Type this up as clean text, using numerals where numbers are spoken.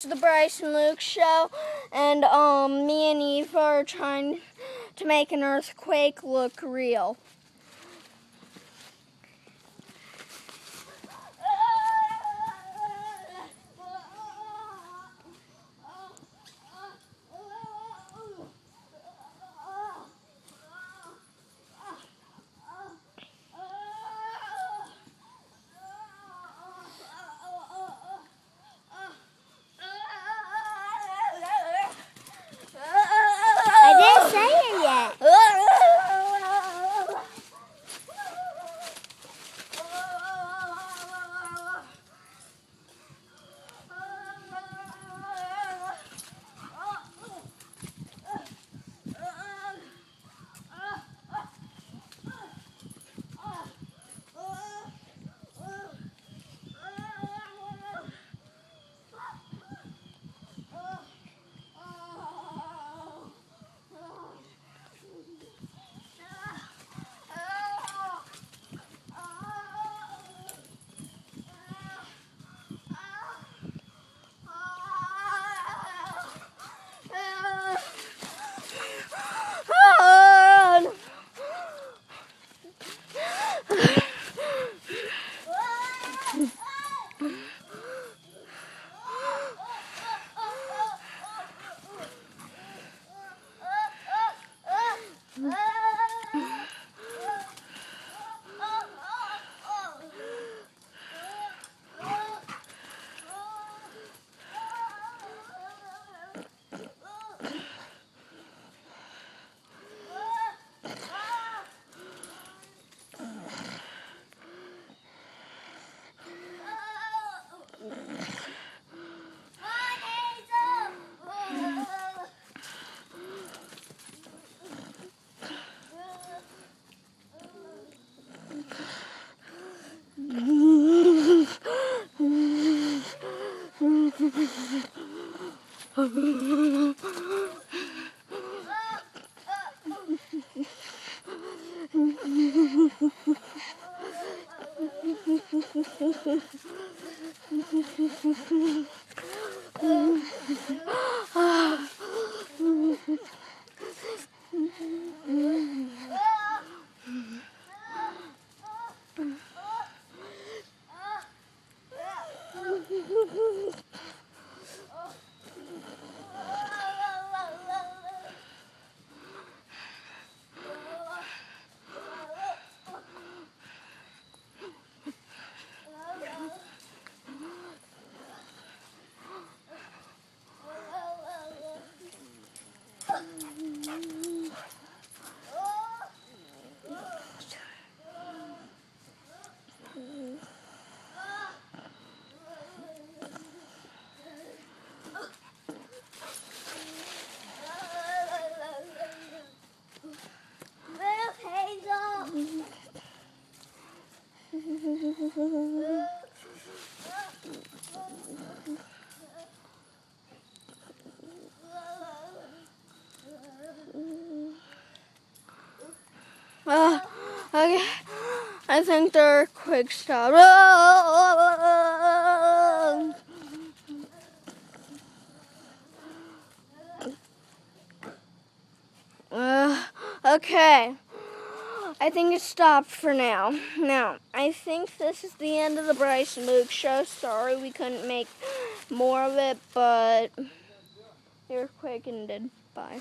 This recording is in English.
The Bryce and Luke show, and me and Eva are trying to make an earthquake look real. Okay, I think the earthquake stopped. Okay, I think it stopped for now. Now, I think this is the end of the Bryce and Luke show. Sorry we couldn't make more of it, but the earthquake ended. Bye.